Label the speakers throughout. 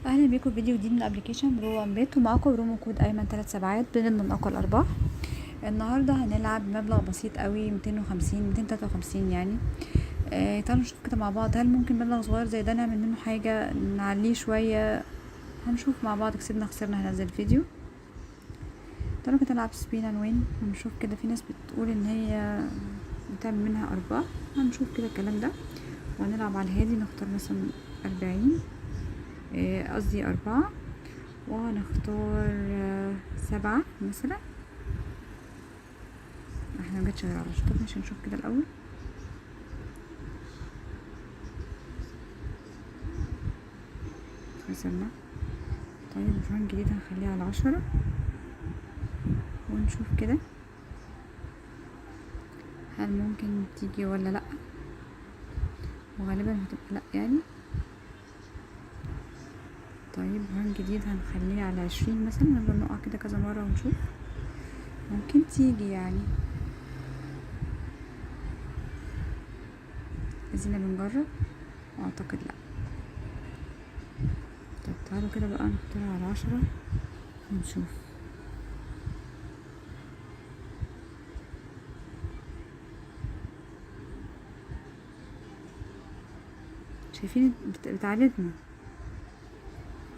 Speaker 1: اهلا بيكم في فيديو جديد من ابلكيشن برو وان بيت، ومعاكم برومو كود ايمن 3 سبعات بنضمن اقوى الارباح. النهارده هنلعب بمبلغ بسيط قوي 253 يعني. تعالوا نشوف كده مع بعض، هل ممكن مبلغ صغير زي ده نعمل منه حاجه نعليه شويه؟ هنشوف مع بعض، كسبنا خسرنا هنزل فيديو. تعالوا كده نلعب سبين اند وين ونشوف كده. في ناس بتقول ان هي بتعمل منها ارباح، هنشوف كده الكلام ده. وهنلعب على الهادي، نختار مثلا 40 قصدي 4، وهنختار 7 مثلا. احنا مجتش غير على طب مش هنشوف كده الاول. خسرنا. طيب رهان جديد هنخليها على 10 ونشوف كده هل ممكن تيجي ولا لا، وغالبا هتبقى لا يعني. طيب رهان جديد هنخليه على 20 مثلا، نفضل نقع كده كذا مرة ونشوف ممكن تيجي يعني. عايزين بنجرب، اعتقد لا. طب تعالوا كده بقى نختارها على 10 ونشوف. شايفين بتعادتنا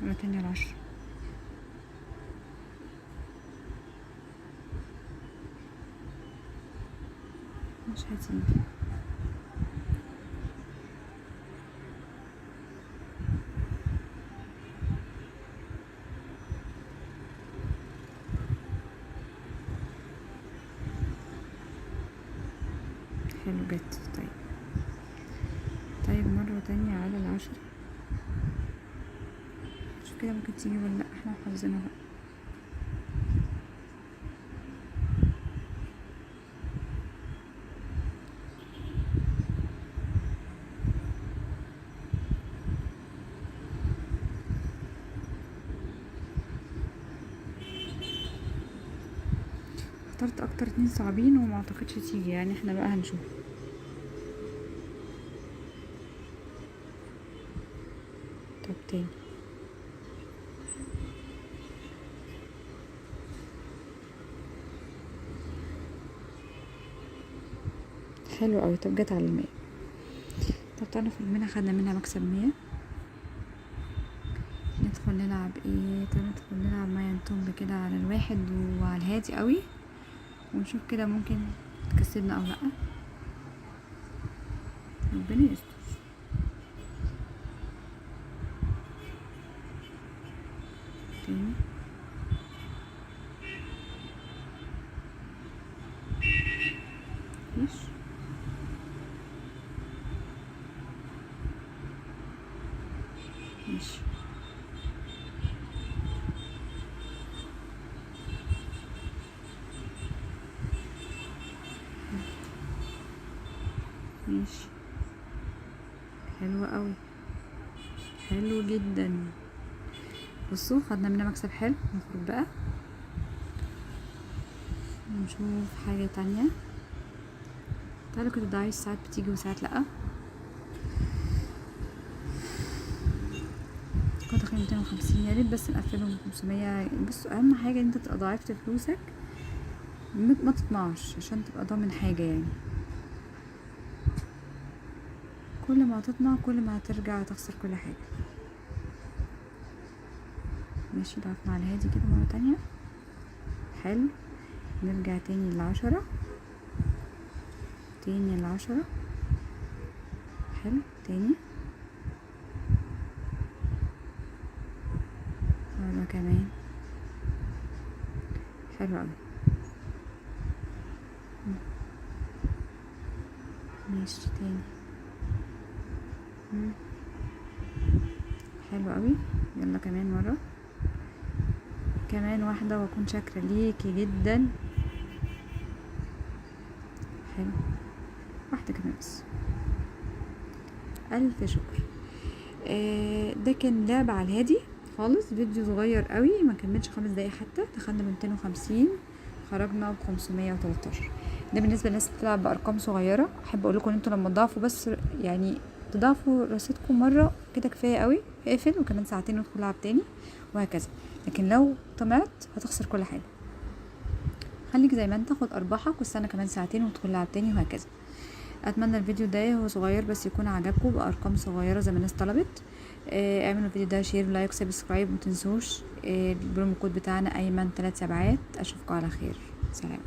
Speaker 1: مرة تانية على 10. مش هتيجي. حلو جت. طيب مرة تانية على 10. شوف كده ممكن تيجي ولا لا، احنا حافظينها بقى. اخترت اكتر 2 صعبين وما اعتقدش تيجي يعني، احنا بقى هنشوف. طب تاني. حلو قوي. طب جت على 100. طب تعالوا نخرج منها، خدنا منها مكسب 100. ندخل نلعب ايه؟ تعالوا ندخل نلعب مايا تومب كده على 1 وعلى الهادي قوي، ونشوف كده ممكن تكسبنا او لا. ربنا يستر. تاني. مفيش. ماشي. ماشي. حلو قوي. حلو جدا. بصوا خدنا منها مكسب حلو. نخرج بقى ونشوف حاجة تانية. تعالوا كده دايس، ساعات بتيجي وساعات لأ. كنت داخلين 250، يا ريت بس نقفلهم 500. بصوا اهم حاجة ان انت تبقى ضاعفت فلوسك، ما تطمعش عشان تبقى ضامن حاجة يعني. كل ما تطمع كل ما هترجع تخسر كل حاجة. ماشي. ضعفنا على هادي كده مرة تانية. حلو. نرجع تاني ل10، تاني ل10. حلو. تاني مرة كمان. حلو اوي. ماشي. تاني. حلو اوي. يلا كمان مرة، كمان واحدة واكون شاكرة ليكي جدا. حلو. واحدة كمان بس. الف شكر. ده كان لعبة على الهادي خالص، فيديو صغير قوي ما كملش 5 دقايق حتى. دخلنا ب 250، خرجنا ب 513. ده بالنسبة للناس اللي بتلعب بأرقام صغيرة. احب اقول لكم ان انتوا لما تضاعفوا بس يعني تضاعفوا رصيدكم مرة كده كفاية قوي، اقفل وكمان ساعتين وادخل العب تاني وهكذا. لكن لو طمعت هتخسر كل حاجة. خليك زي ما انت، خد ارباحك واستنى كمان ساعتين وادخل العب تاني وهكذا. اتمنى الفيديو ده هو صغير بس يكون عجبكم بارقام صغيره زي ما الناس طلبت. اعملوا الفيديو ده شير لايك سبسكرايب، متنسوش البرومو كود بتاعنا ايمن 3 سبعات. اشوفكم على خير، سلام.